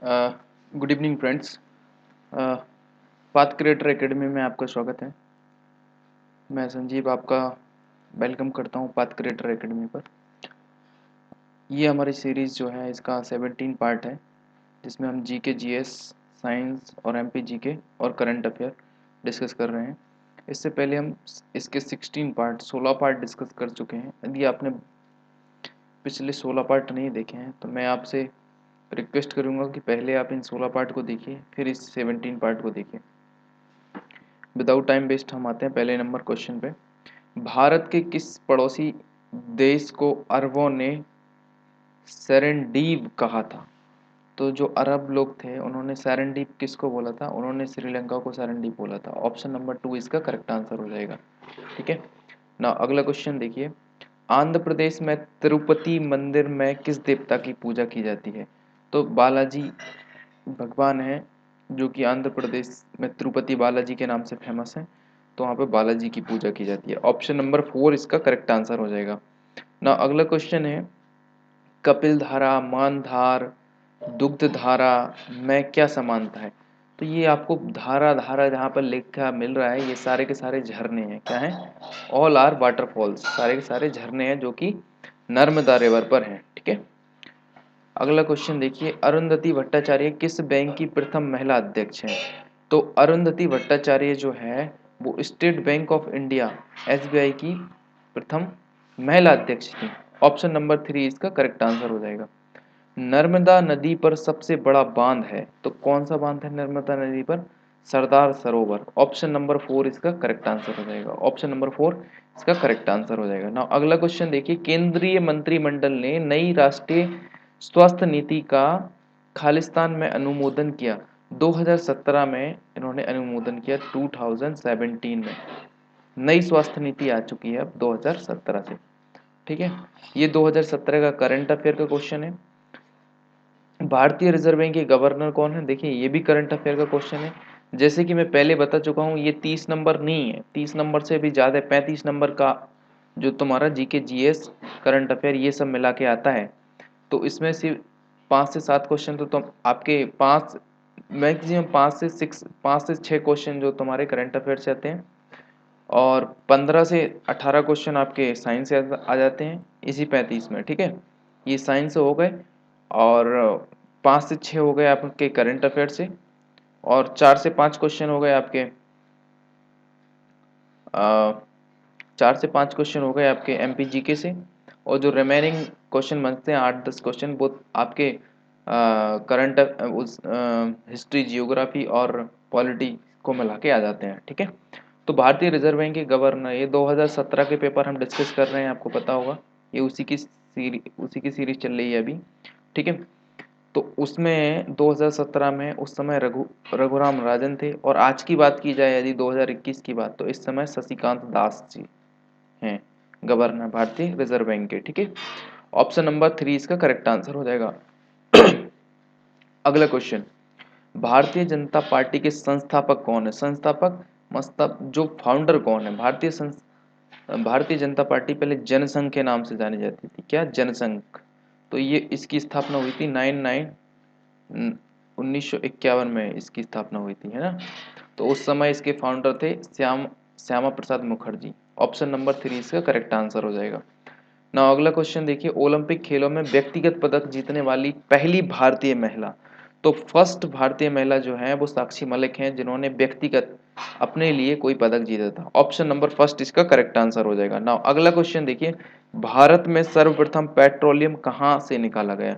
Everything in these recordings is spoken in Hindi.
Good evening friends. Path creator academy में आपका स्वागत है। मैं संजीव आपका वेलकम करता हूँ पाथ क्रिएटर एकेडमी पर। ये हमारी सीरीज़ जो है इसका 17 पार्ट है, जिसमें हम जीके, जीएस, साइंस और एमपी जीके और करंट अफेयर डिस्कस कर रहे हैं। इससे पहले हम इसके 16 पार्ट डिस्कस कर चुके हैं। यदि आपने पिछले 16 पार्ट नहीं देखे हैं तो मैं आपसे रिक्वेस्ट करूँगा कि पहले आप इन 16 पार्ट को देखिए, फिर इस 17 पार्ट को देखिए। विदाउट टाइम वेस्ट हम आते हैं पहले नंबर क्वेश्चन पे। भारत के किस पड़ोसी देश को अरबों ने सेरेंडीव कहा था? तो जो अरब लोग थे उन्होंने सेरेंडीव किसको बोला था? उन्होंने श्रीलंका को सेरेंडीव बोला था। ऑप्शन नंबर 2 इसका करेक्ट आंसर हो जाएगा। ठीक है ना। अगला क्वेश्चन देखिए, आंध्र प्रदेश में तिरुपति मंदिर में किस देवता की पूजा की जाती है? तो बालाजी भगवान है, जो कि आंध्र प्रदेश में तिरुपति बालाजी के नाम से फेमस है। तो वहाँ पे बालाजी की पूजा की जाती है। ऑप्शन नंबर 4 इसका करेक्ट आंसर हो जाएगा ना। अगला क्वेश्चन है, कपिल धारा, मानधार, दुग्ध धारा में क्या समानता है? तो ये आपको धारा धारा जहाँ पर लिखा मिल रहा है, ये सारे के सारे झरने हैं। क्या है? ऑल आर वाटरफॉल्स, सारे के सारे झरने हैं जो कि नर्मदा रिवर पर हैं। ठीक है। अगला क्वेश्चन देखिए, अरुंधति भट्टाचार्य किस बैंक की प्रथम महिला अध्यक्ष हैं? तो अरुंधति भट्टाचार्य जो है वो state bank of India SBI की प्रथम महिला अध्यक्ष थी। ऑप्शन नंबर 3 इसका करेक्ट आंसर हो जाएगा। नर्मदा नदी पर सबसे बड़ा बांध है, तो कौन सा बांध है नर्मदा नदी पर? सरदार सरोवर। ऑप्शन नंबर 4 इसका करेक्ट आंसर हो जाएगा। ऑप्शन नंबर 4 इसका करेक्ट आंसर हो जाएगा ना। अगला क्वेश्चन देखिए, केंद्रीय मंत्रिमंडल ने नई राष्ट्रीय स्वास्थ्य नीति का खालिस्तान में अनुमोदन किया। 2017 में इन्होंने अनुमोदन किया, 2017 में नई स्वास्थ्य नीति आ चुकी है अब 2017 से। ठीक है, ये 2017 का करंट अफेयर का क्वेश्चन है। भारतीय रिजर्व बैंक के गवर्नर कौन है? देखिए ये भी करंट अफेयर का क्वेश्चन है। जैसे कि मैं पहले बता चुका हूँ, ये 30 नंबर नहीं है, 30 नंबर से भी ज़्यादा, 35 नंबर का जो तुम्हारा जीके, जीएस, करंट अफेयर ये सब मिला के आता है। तो इसमें सिर्फ 5 से 7 क्वेश्चन तो तुम आपके 5 मैक्सिमम 5 से 6 क्वेश्चन जो तुम्हारे करंट अफेयर से आते हैं, और 15 से 18 क्वेश्चन आपके साइंस से आ जाते हैं इसी 35 में। ठीक है, ये साइंस से हो गए, और 5 से 6 हो गए आपके करंट अफेयर से, और 4 से 5 क्वेश्चन हो गए आपके 4 से 5 क्वेश्चन हो गए आपके एमपीजीके से, और जो रिमेनिंग क्वेश्चन बनते हैं 8-10 क्वेश्चन, वो आपके करंट उस हिस्ट्री, जियोग्राफी और पॉलिटी को मिला के आ जाते हैं। ठीक है, तो भारतीय रिजर्व बैंक के गवर्नर, ये 2017 के पेपर हम डिस्कस कर रहे हैं, आपको पता होगा ये उसी की सीरीज चल रही है अभी। ठीक है, तो उसमें 2017 में उस समय रघुराम राजन थे, और आज की बात की जाए यदि 2021 की बात, तो इस समय शशिकांत दास जी हैं गवर्नर भारतीय रिजर्व बैंक के। ठीक है, ऑप्शन नंबर 3 इसका करेक्ट आंसर हो जाएगा। अगला क्वेश्चन, भारतीय जनता पार्टी के संस्थापक कौन है? संस्थापक मतलब जो फाउंडर कौन है? भारतीय जनता पार्टी पहले जनसंघ के नाम से जानी जाती थी। क्या? जनसंघ। तो ये इसकी स्थापना हुई थी 1951 में इसकी स्थापना हुई थी, है ना। तो उस समय इसके फाउंडर थे श्यामा प्रसाद मुखर्जी। ऑप्शन नंबर 3 इसका करेक्ट आंसर हो जाएगा ना। अगला क्वेश्चन देखिए, ओलंपिक खेलों में व्यक्तिगत पदक जीतने वाली पहली भारतीय महिला, तो फर्स्ट भारतीय महिला जो है वो साक्षी मलिक हैं, जिन्होंने व्यक्तिगत अपने लिए कोई पदक जीता था। ऑप्शन नंबर फर्स्ट इसका करेक्ट आंसर हो जाएगा ना। अगला क्वेश्चन देखिए, भारत में सर्वप्रथम पेट्रोलियम कहाँ से निकाला गया?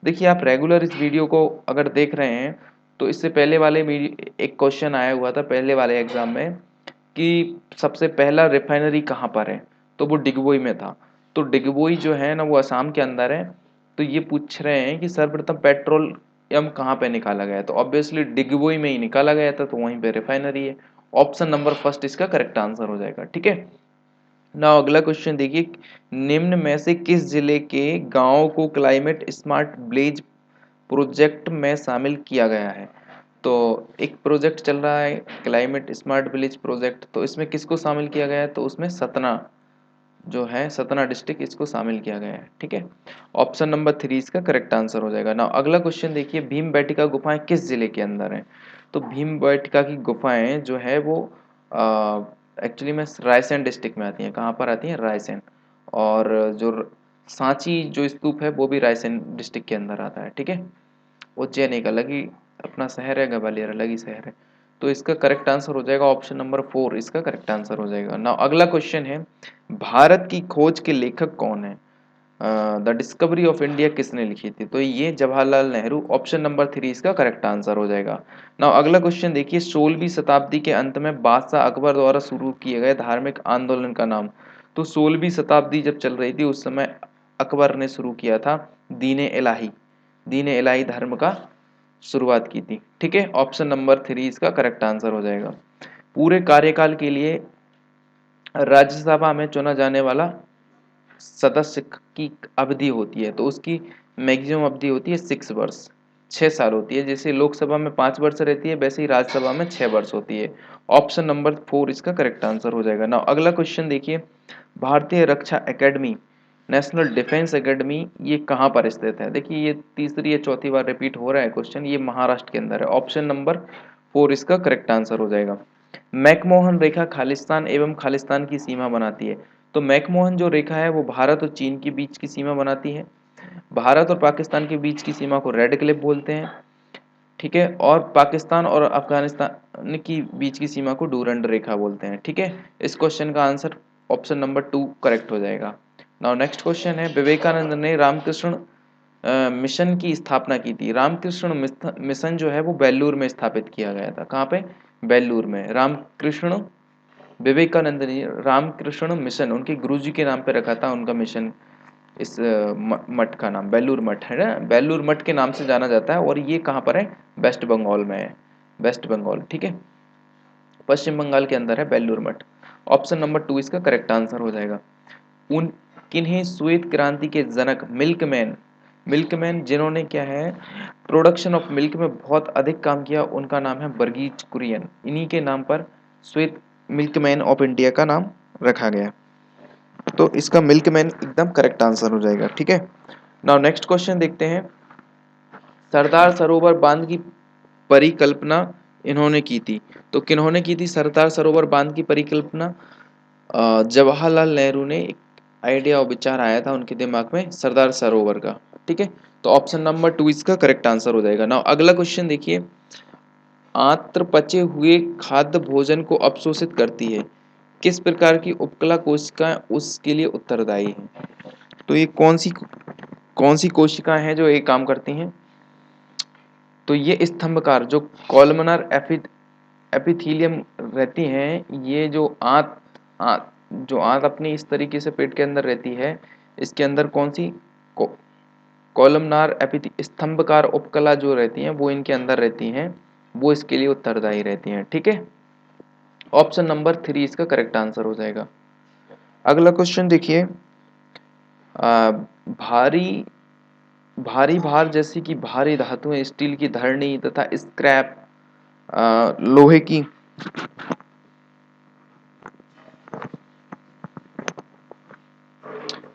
देखिए आप रेगुलर इस वीडियो को अगर देख रहे हैं तो इससे पहले वाले एक क्वेश्चन आया हुआ था पहले वाले एग्जाम में कि सबसे पहला रिफाइनरी कहाँ पर है, तो वो डिगबोई में था। तो डिगबोई जो है ना वो असम के अंदर है। तो ये पूछ रहे हैं कि सर्वप्रथम पेट्रोलियम कहाँ पे निकाला गया, तो ऑब्वियसली डिगबोई में ही निकाला गया था, तो वहीं पे रिफाइनरी है। ऑप्शन नंबर फर्स्ट इसका करेक्ट आंसर हो जाएगा। ठीक है ना। अगला क्वेश्चन देखिए, निम्न में से किस जिले के गांव को क्लाइमेट स्मार्ट विलेज प्रोजेक्ट में शामिल किया गया है? तो एक प्रोजेक्ट चल रहा है क्लाइमेट स्मार्ट विलेज प्रोजेक्ट, तो इसमें किसको शामिल किया गया है? तो उसमें सतना जो है सतना डिस्ट्रिक्ट, इसको शामिल किया गया है। ठीक है, ऑप्शन नंबर 3 इसका करेक्ट आंसर हो जाएगा। ना अगला क्वेश्चन देखिए, भीम बेटिका गुफाएं किस जिले के अंदर है? तो भीम बेटिका की गुफाएं जो है वो एक्चुअली में रायसेन डिस्ट्रिक्ट में आती हैं। कहाँ पर आती हैं? रायसेन। और जो सांची जो स्तूप है वो भी रायसेन डिस्ट्रिक्ट के अंदर आता है। ठीक है, उज्जैन एक अलग ही अपना शहर है, ग्वालियर अलग ही शहर है। तो इसका करेक्ट आंसर हो जाएगा ऑप्शन नंबर 4, इसका करेक्ट आंसर हो जाएगा। नाउ अगला क्वेश्चन है, भारत की खोज के लेखक कौन है? द डिस्कवरी ऑफ इंडिया किसने लिखी थी? तो ये जवाहरलाल नेहरू, ऑप्शन नंबर 3 इसका करेक्ट आंसर हो जाएगा। नाउ अगला क्वेश्चन देखिए, 16वीं शताब्दी के अंत में बादशाह अकबर द्वारा शुरू किए गए धार्मिक आंदोलन का नाम? तो 16वीं शताब्दी जब चल रही थी उस समय अकबर ने शुरू किया था दीन इलाही धर्म का शुरुआत की थी। ठीक है, ऑप्शन नंबर 3 इसका करेक्ट आंसर हो जाएगा। पूरे कार्यकाल के लिए राज्यसभा में चुना जाने वाला सदस्य की अवधि होती है, तो उसकी मैक्सिमम अवधि होती है 6 वर्ष, 6 साल होती है। जैसे लोकसभा में 5 वर्ष रहती है, वैसे ही राज्यसभा में 6 वर्ष होती है। ऑप्शन नंबर 4 इसका करेक्ट आंसर हो जाएगा। ना अगला क्वेश्चन देखिए, भारतीय रक्षा एकेडमी, नेशनल डिफेंस एकेडमी, ये कहाँ पर स्थित है? देखिए ये तीसरी या चौथी बार रिपीट हो रहा है क्वेश्चन, ये महाराष्ट्र के अंदर है। ऑप्शन नंबर 4 इसका करेक्ट आंसर हो जाएगा। मैकमोहन रेखा खालिस्तान एवं खालिस्तान की सीमा बनाती है। तो मैकमोहन जो रेखा है वो भारत और चीन के बीच की सीमा बनाती है। भारत और पाकिस्तान के बीच की सीमा को रेड क्लिफ बोलते हैं। ठीक है, और पाकिस्तान और अफगानिस्तान की बीच की सीमा को डूरंड रेखा बोलते हैं। ठीक है, इस क्वेश्चन का आंसर ऑप्शन नंबर 2 करेक्ट हो जाएगा। नाउ नेक्स्ट क्वेश्चन है, विवेकानंद ने रामकृष्ण मिशन की स्थापना की थी। रामकृष्ण मिशन जो है वो बेल्लूर में स्थापित किया गया था। कहाँ पे? बेल्लूर में। रामकृष्ण विवेकानंद ने रामकृष्ण मिशन उनके गुरुजी के नाम पे रखा था उनका मिशन। इस मठ का नाम बेल्लूर मठ है ना, बेल्लूर मठ के नाम से जाना जाता है। और ये कहाँ पर है? वेस्ट बंगाल में है, वेस्ट बंगाल। ठीक है, पश्चिम बंगाल के अंदर है बेल्लूर मठ। ऑप्शन नंबर 2 इसका करेक्ट आंसर हो जाएगा। उन किन्हीं श्वेत क्रांति के जनक मिल्कमैन, मिल्कमैन जिन्होंने क्या है प्रोडक्शन ऑफ मिल्क में बहुत अधिक काम किया, उनका नाम है वर्गीज कुरियन। इन्हीं के नाम पर श्वेत मिल्कमैन ऑफ इंडिया का नाम रखा गया। तो इसका मिल्कमैन एकदम करेक्ट आंसर हो जाएगा। ठीक है, नाउ नेक्स्ट क्वेश्चन देखते हैं, सरदार सरोवर बांध की परिकल्पना इन्होंने की थी। तो किन्होंने की थी सरदार सरोवर बांध की परिकल्पना? जवाहरलाल नेहरू ने एक आइडिया और विचार आया था उनके दिमाग में सरदार सरोवर का। ठीक है, तो ऑप्शन नंबर 2 इसका करेक्ट आंसर हो जाएगा। नाउ अगला क्वेश्चन देखिए, आंत्र पचे हुए खाद्य भोजन को अवशोषित करती है, किस प्रकार की उपकला कोशिकाएं उसके लिए उत्तरदायी हैं? तो ये कौन सी कोशिकाएं हैं जो ये काम करती हैं? तो ये स्तंभकार जो कॉलमनर एपिथीलियम रहती हैं, ये जो आंत अपनी इस तरीके से पेट के अंदर रहती है, इसके अंदर कौन सी कॉलमनार स्तंभकार उपकला जो रहती हैं वो इनके अंदर रहती हैं, वो इसके लिए उत्तरदायी रहती हैं। ठीक है, ऑप्शन नंबर 3 इसका करेक्ट आंसर हो जाएगा। अगला क्वेश्चन देखिए, भारी भारी भार जैसे कि भारी धातुएं, स्टील की धरनी तथा स्क्रैप, लोहे की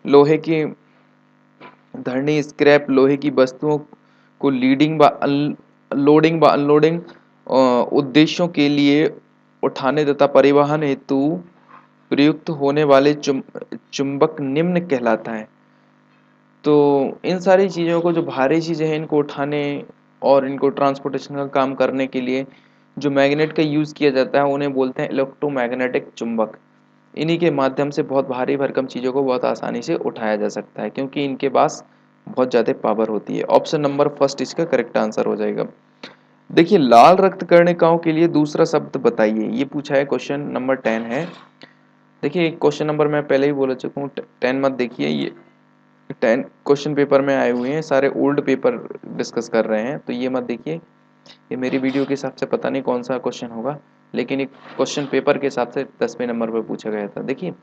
लोहे की धरनी, स्क्रैप, लोहे की वस्तुओं को लोडिंग व अनलोडिंग उद्देश्यों के लिए उठाने तथा परिवहन हेतु प्रयुक्त होने वाले चुंबक निम्न कहलाता है। तो इन सारी चीज़ों को, जो भारी चीज़ें हैं इनको उठाने और इनको ट्रांसपोर्टेशन का काम करने के लिए जो मैग्नेट का यूज़ किया जाता है उन्हें बोलते हैं इलेक्ट्रोमैग्नेटिक चुंबक। इन्हीं के माध्यम से बहुत भारी भरकम चीज़ों को बहुत आसानी से उठाया जा सकता है, क्योंकि इनके पास बहुत ज़्यादा पावर होती है। ऑप्शन नंबर फर्स्ट इसका करेक्ट आंसर हो जाएगा। देखिए, लाल रक्त कर्णिकाओं के लिए दूसरा शब्द बताइए, ये पूछा है, क्वेश्चन नंबर 10 है। देखिए क्वेश्चन नंबर मैं पहले ही बोल चुका हूँ, 10 मत देखिए, ये 10 क्वेश्चन पेपर में आए हुए हैं, सारे ओल्ड पेपर डिस्कस कर रहे हैं, तो ये मत देखिए। ये मेरी वीडियो के हिसाब से पता नहीं कौन सा क्वेश्चन होगा, लेकिन एक क्वेश्चन पेपर के हिसाब से 10वें नंबर पर पूछा गया था। देखिए,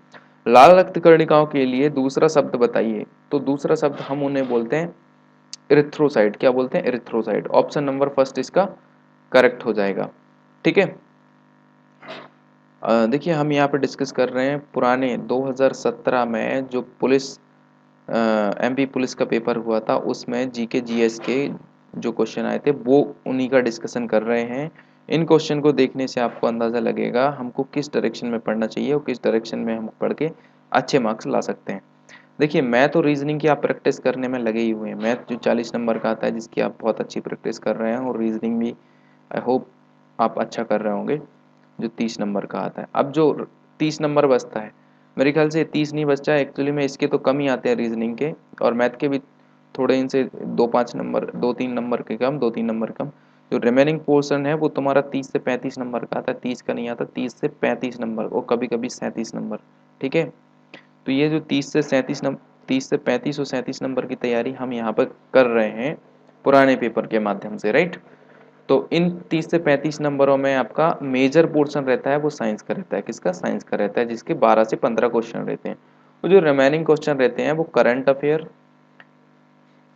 लाल रक्त कर्णिकाओं के लिए दूसरा शब्द बताइए। तो दूसरा शब्द हम उन्हें बोलते हैं एरिथ्रोसाइट। क्या बोलते हैं? एरिथ्रोसाइट। ऑप्शन नंबर फर्स्ट इसका करेक्ट हो जाएगा। ठीक है, देखिए हम यहाँ पे डिस्कस कर रहे हैं पुराने 2017 में जो पुलिस एमपी पुलिस का पेपर हुआ था, उसमें जीके जीएस के जो क्वेश्चन आए थे वो उन्हीं का डिस्कशन कर रहे हैं। इन क्वेश्चन को देखने से आपको अंदाज़ा लगेगा हमको किस डायरेक्शन में पढ़ना चाहिए और किस डायरेक्शन में हम पढ़ के अच्छे मार्क्स ला सकते हैं। देखिए मैथ और रीजनिंग की आप प्रैक्टिस करने में लगे ही हुए हैं। मैथ जो 40 नंबर का आता है जिसकी आप बहुत अच्छी प्रैक्टिस कर रहे हैं, और रीजनिंग भी आई होप आप अच्छा कर रहे होंगे जो 30 नंबर का आता है। अब जो 30 नंबर बचता है, मेरे ख्याल से 30 नहीं बचता है एक्चुअली में, इसके तो कम ही आते हैं रीजनिंग के, और मैथ के भी थोड़े इनसे 2-5 नंबर, 2-3 नंबर के कम, 2-3 नंबर कम। जो रिमेनिंग पोर्शन है वो तुम्हारा 30 से 35 नंबर का आता है, 30 का नहीं आता, 30 से 35 नंबर और कभी कभी 37 नंबर। ठीक है, तो ये जो 30 से 35 और 37 नंबर की तैयारी हम यहाँ पर कर रहे हैं पुराने पेपर के माध्यम से, राइट। तो इन 30 से 35 नंबरों में आपका मेजर पोर्शन रहता है वो साइंस का रहता है। किसका? साइंस का रहता है, जिसके 12 से 15 क्वेश्चन रहते हैं। वो जो रिमेनिंग क्वेश्चन रहते हैं वो करंट अफेयर,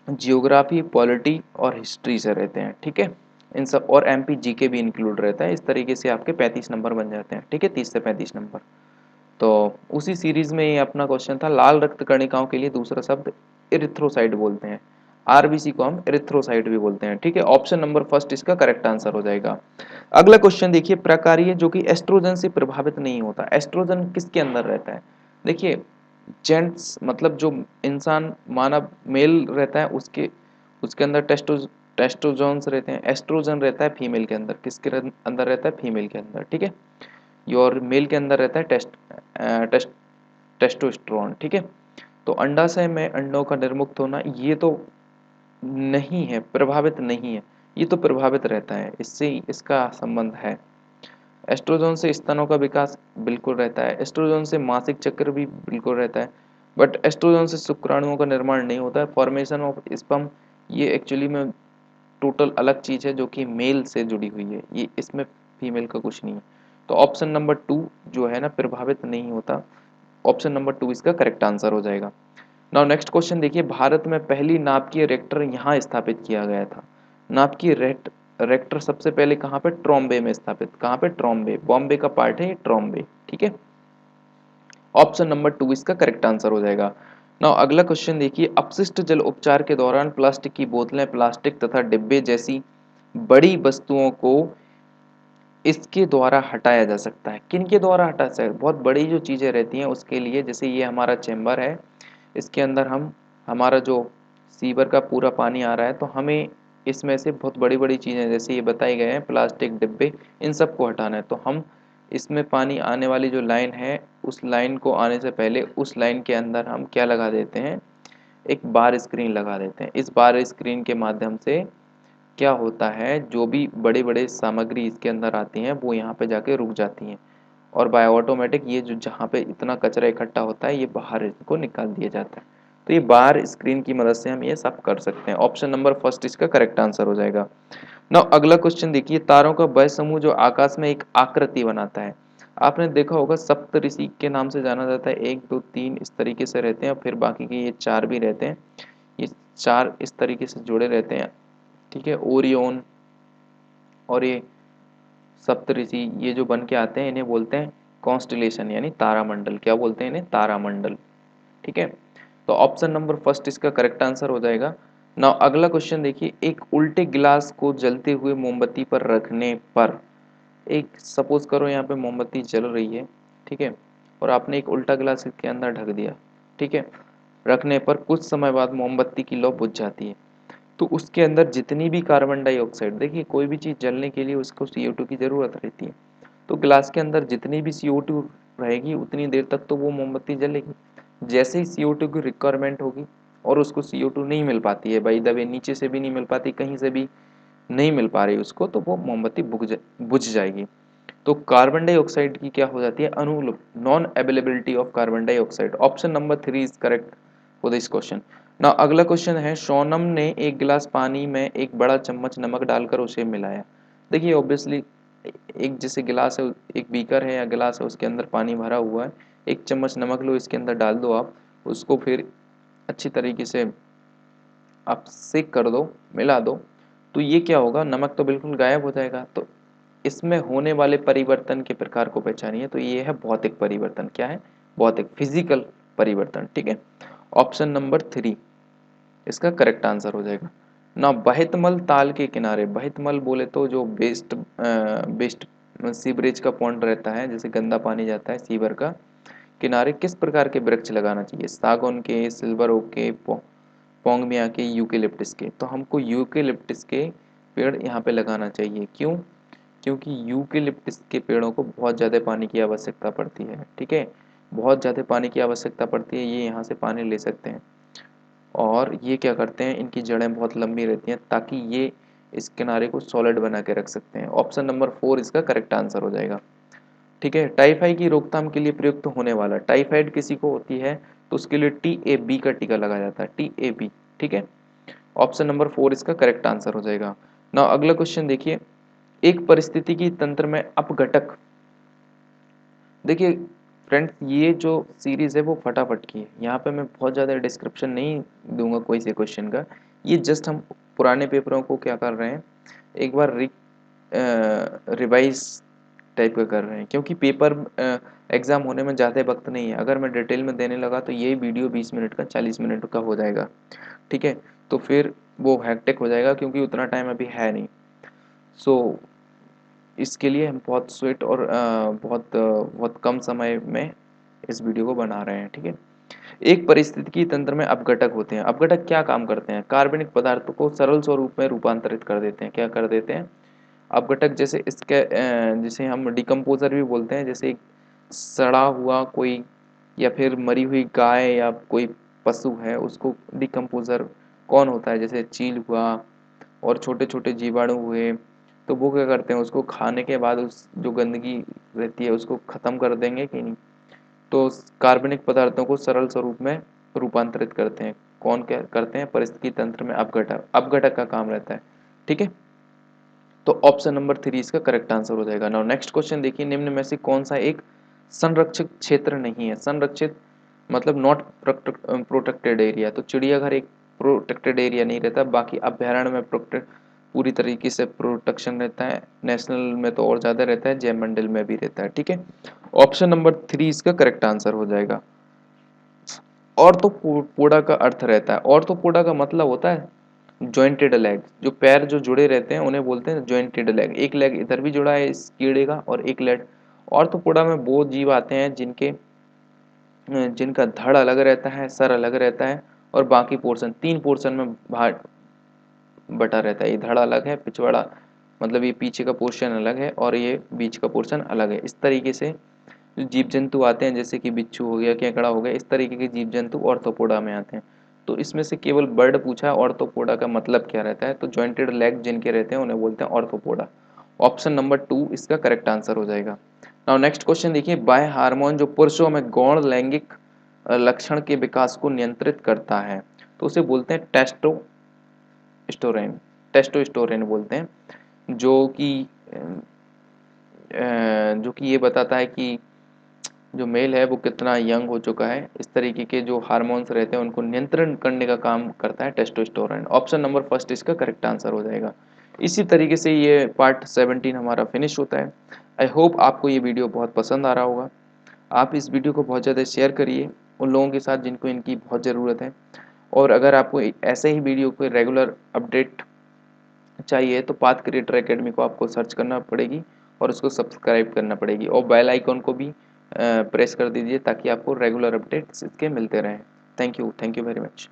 जियोग्राफी, पॉलिटी और हिस्ट्री से रहते हैं। ठीक है, इन सब, और एमपी जीके भी इंक्लूड रहता है। इस तरीके से आपके 35 नंबर बन जाते हैं। ठीक है, 30 से 35 नंबर। तो उसी सीरीज में ये अपना क्वेश्चन था, लाल रक्त कणिकाओं के लिए दूसरा शब्द इरिथ्रोसाइट बोलते हैं। आरबीसी को हम इरिथ्रोसाइट भी बोलते हैं। ठीक है, ऑप्शन नंबर फर्स्ट इसका करेक्ट आंसर हो जाएगा। अगला क्वेश्चन देखिए, प्रकार्य जो कि एस्ट्रोजन से प्रभावित नहीं होता। एस्ट्रोजन किसके अंदर रहता है? देखिए जेंट्स मतलब जो इंसान मानव मेल रहता है उसके उसके अंदर टेस्टोजोन्स रहते हैं। एस्ट्रोजन रहता है फीमेल के अंदर। किसके अंदर रहता है? फीमेल के अंदर। ठीक है, और मेल के अंदर रहता है टेस्ट टेस्टोस्टेरोन। ठीक है, तो अंडाशय में अंडों का निर्मुक्त होना ये तो नहीं है, प्रभावित नहीं है, ये तो प्रभावित रहता है, इससे इसका संबंध है। एस्ट्रोजन से स्तनों का विकास बिल्कुल रहता है, एस्ट्रोजन से मासिक चक्र भी बिल्कुल रहता है, बट एस्ट्रोजन से शुक्राणुओं का निर्माण नहीं होता है, फॉर्मेशन ऑफ स्पर्म, ये एक्चुअली में टोटल अलग चीज है जो कि मेल से जुड़ी हुई है, ये इसमें फीमेल का कुछ नहीं है। तो ऑप्शन नंबर 2 जो है ना, प्रभावित नहीं होता, ऑप्शन नंबर 2 इसका करेक्ट आंसर हो जाएगा। नाउ नेक्स्ट क्वेश्चन देखिए, भारत में पहली नाभिकीय रिएक्टर यहाँ स्थापित किया गया था। नाभिकीय रिएक्टर सबसे पहले कहाँ पे? ट्रॉम्बे में स्थापित। कहाँ पे? ट्रॉम्बे, बॉम्बे का पार्ट है ये ट्रॉम्बे। ठीक है, ऑप्शन नंबर 2 इसका करेक्ट आंसर हो जाएगा। नाउ अगला क्वेश्चन देखिए, अपशिष्ट जल उपचार के दौरान प्लास्टिक की बोतलें, प्लास्टिक तथा डिब्बे जैसी बड़ी वस्तुओं को इसके द्वारा हटाया जा सकता है। किन के द्वारा हटा सकते हैं? बहुत बड़ी जो चीजें रहती हैं उसके लिए, जैसे ये हमारा चेम्बर है, इसके अंदर हम हमारा जो सीवर का पूरा पानी आ रहा है, तो हमें इसमें से बहुत बड़ी बड़ी चीज़ें जैसे ये बताए गए हैं प्लास्टिक डिब्बे, इन सब को हटाना है। तो हम इसमें पानी आने वाली जो लाइन है, उस लाइन को आने से पहले उस लाइन के अंदर हम क्या लगा देते हैं? एक बार स्क्रीन लगा देते हैं। इस बार स्क्रीन के माध्यम से क्या होता है, जो भी बड़े बड़े सामग्री इसके अंदर आती हैं वो यहाँ पे जाके रुक जाती हैं, और बाय ऑटोमेटिक ये जो जहाँ पे इतना कचरा इकट्ठा होता है ये बाहर इसको निकाल दिया जाता है। तो ये बाहर स्क्रीन की मदद से हम ये सब कर सकते हैं। ऑप्शन नंबर फर्स्ट इसका करेक्ट आंसर हो जाएगा। नाउ अगला क्वेश्चन देखिए, तारों का वह समूह जो आकाश में एक आकृति बनाता है। आपने देखा होगा सप्त ऋषि के नाम से जाना जाता है, 1 2 3 इस तरीके से रहते हैं, और फिर बाकी के ये 4 भी रहते हैं। ये 4 इस तरीके से जुड़े रहते हैं। ठीक है, ओरियन और ये सप्तऋषि ये जो बन के आते हैं इन्हें बोलते हैं कॉन्स्टिलेशन, यानी तारामंडल। क्या बोलते हैं इन्हें? तारामंडल। ठीक है, तो ऑप्शन नंबर फर्स्ट इसका करेक्ट आंसर हो जाएगा। नाउ अगला क्वेश्चन देखिए, एक उल्टे गिलास को जलते हुए मोमबत्ती पर रखने पर, एक सपोज करो यहाँ पे मोमबत्ती जल रही है, ठीक है, और आपने एक उल्टा गिलास इसके अंदर ढक दिया, ठीक है, रखने पर कुछ समय बाद मोमबत्ती की लौ बुझ जाती है। तो उसके अंदर जितनी भी कार्बन डाइऑक्साइड, देखिए कोई भी चीज़ जलने के लिए उसको CO2 की ज़रूरत रहती है, तो ग्लास के अंदर जितनी भी CO2 रहेगी उतनी देर तक तो वो मोमबत्ती जलेगी। जैसे ही CO2 की रिक्वायरमेंट होगी और उसको CO2 नहीं मिल पाती है, बाई द वे नीचे से भी नहीं मिल पाती, कहीं से भी नहीं मिल पा रही उसको, तो वो मोमबत्ती बुझ जाएगी। तो कार्बन डाइऑक्साइड की क्या हो जाती है? अनुपलब्ध, non availability of carbon dioxide. Option number 3 is correct for this question. ना अगला क्वेश्चन है, सोनम ने एक गिलास पानी में एक बड़ा चम्मच नमक डालकर उसे मिलाया। देखिए ऑब्वियसली एक जैसे गिलास है, एक बीकर है या गिलास है, उसके अंदर पानी भरा हुआ है, एक चम्मच नमक लो, इसके अंदर डाल दो आप, उसको फिर अच्छी तरीके से आप सेक कर दो, मिला दो, तो ये क्या होगा? नमक तो बिल्कुल गायब हो जाएगा। तो इसमें होने वाले परिवर्तन के प्रकार को पहचानिए। तो ये है भौतिक परिवर्तन। क्या है? भौतिक, फिजिकल परिवर्तन। ठीक है, ऑप्शन नंबर 3 इसका करेक्ट आंसर हो जाएगा ना। बहितमल ताल के किनारे, बहितमल बोले तो जो वेस्ट सीवरेज का पॉइंट रहता है, जैसे गंदा पानी जाता है सीवर का, किनारे किस प्रकार के वृक्ष लगाना चाहिए? सागौन के, सिल्वर ओक के, पोंगमिया के, यूकेलिप्टिस के। तो हमको यूकेलिप्टिस के पेड़ यहाँ पे लगाना चाहिए। क्यों? क्योंकि यूकेलिप्टिस के पेड़ों को बहुत ज़्यादा पानी की आवश्यकता पड़ती है। ठीक है, बहुत ज़्यादा पानी की आवश्यकता पड़ती है, ये यहाँ से पानी ले सकते हैं। और ये क्या करते हैं, इनकी जड़ें बहुत लंबी रहती हैं ताकि ये इस किनारे को सॉलिड बना के रख सकते हैं। ऑप्शन नंबर 4 इसका करेक्ट आंसर हो जाएगा। ठीक है, टाइफाइड की रोकथाम के लिए प्रयुक्त होने वाला, टाइफाइड किसी को होती है तो उसके लिए TAB का टीका लगाया जाता है, TAB। ठीक है, ऑप्शन नंबर 4 इसका करेक्ट आंसर हो जाएगा। ना अगला क्वेश्चन देखिए, एक परिस्थितिकी तंत्र में अपघटक। देखिए फ्रेंड्स, ये जो सीरीज है वो फटाफट की है, यहाँ पे मैं बहुत ज़्यादा डिस्क्रिप्शन नहीं दूंगा कोई से क्वेश्चन का। ये जस्ट हम पुराने पेपरों को क्या कर रहे हैं, एक बार रिवाइज टाइप का कर रहे हैं, क्योंकि पेपर एग्ज़ाम होने में ज़्यादा वक्त नहीं है। अगर मैं डिटेल में देने लगा तो यही वीडियो 20 मिनट का 40 मिनट का हो जाएगा। ठीक है, तो फिर वो हैक्टिक हो जाएगा, क्योंकि उतना टाइम अभी है नहीं। सो इसके लिए हम बहुत स्वीट और बहुत कम समय में इस वीडियो को बना रहे हैं। ठीक है, एक परिस्थितिकी तंत्र में अपघटक होते हैं। अपघटक क्या काम करते हैं? कार्बनिक पदार्थों को सरल स्वरूप में रूपांतरित कर देते हैं। क्या कर देते हैं? अपघटक जैसे इसके जिसे हम डिकम्पोजर भी बोलते हैं। जैसे एक सड़ा हुआ कोई या फिर मरी हुई गाय या कोई पशु है, उसको डिकम्पोजर कौन होता है? जैसे चील हुआ और छोटे छोटे जीवाणु हुए, तो वो क्या करते हैं, उसको खाने के बाद उस जो गंदगी रहती है उसको ख़त्म कर देंगे कि नहीं। तो कार्बनिक पदार्थों को सरल स्वरूप में रूपांतरित करते हैं। कौन क्या करते हैं? परिस्थिति तंत्र में अपघटक, अपघटक का काम रहता है। ठीक है, तो ऑप्शन नंबर 3 इसका करेक्ट आंसर हो जाएगा। नाउ नेक्स्ट क्वेश्चन देखिए, निम्न में से कौन सा एक संरक्षित क्षेत्र नहीं है? संरक्षित मतलब नॉट प्रोटेक्टेड एरिया। तो चिड़ियाघर एक प्रोटेक्टेड एरिया नहीं रहता, बाकी अभ्यारण्य में प्रोटेक्ट पूरी तरीके से प्रोटेक्शन रहता है, नेशनल में तो और ज़्यादा रहता है, जैव मंडल में भी रहता है। ठीक है, ऑप्शन नंबर 3 इसका करेक्ट आंसर हो जाएगा। ऑर्थोपोडा का अर्थ रहता है, ऑर्थोपोडा का मतलब होता है जॉइंटेड लेग। जो पैर जो जुड़े रहते हैं उन्हें बोलते हैं जॉइंटेड लेग। एक लेग इधर भी जुड़ा है इस कीड़े का और एक लेग। ऑर्थोपोडा में वो जीव आते हैं जिनका धड़ अलग रहता है, सर अलग रहता है और बाकी पोर्शन 3 पोर्शन में भाग बटा रहता है। ये धड़ अलग है, पिछवाड़ा मतलब ये पीछे का पोर्शन अलग है और ये बीच का पोर्शन अलग है। इस तरीके से जो जीव जंतु आते हैं, जैसे कि बिच्छू हो गया, केकड़ा हो गया, इस तरीके के जीव जंतु ऑर्थोपोडा में आते हैं। तो इसमें से केवल बर्ड पूछा है, ऑर्थोपोडा का मतलब क्या रहता है? तो जॉइंटेड लेग जिनके रहते हैं उन्हें बोलते हैं ऑर्थोपोडा। ऑप्शन नंबर 2 इसका करेक्ट आंसर हो जाएगा। नाउ नेक्स्ट क्वेश्चन देखिए, बाह्य हार्मोन जो पुरुषों में गौण लैंगिक लक्षण के विकास को नियंत्रित करता है, तो उसे बोलते हैं टेस्टोस्टेरोन, टेस्टोस्टेरोन बोलते हैं। जो कि ये बताता है कि जो मेल है वो कितना यंग हो चुका है। इस तरीके के जो हार्मोन्स रहते हैं उनको नियंत्रण करने का काम करता है टेस्टोस्टेरोन। ऑप्शन नंबर फर्स्ट इसका करेक्ट आंसर हो जाएगा। इसी तरीके से ये पार्ट 17 हमारा फिनिश होता है। आई होप आपको ये वीडियो बहुत पसंद आ रहा होगा। आप इस वीडियो को बहुत ज़्यादा शेयर करिए उन लोगों के साथ जिनको इनकी बहुत ज़रूरत है। और अगर आपको ऐसे ही वीडियो को रेगुलर अपडेट चाहिए तो पाथ क्रिएटर एकेडमी को आपको सर्च करना पड़ेगी और उसको सब्सक्राइब करना पड़ेगी और बेल आइकॉन को भी प्रेस कर दीजिए ताकि आपको रेगुलर अपडेट्स इसके मिलते रहें। Thank you very much.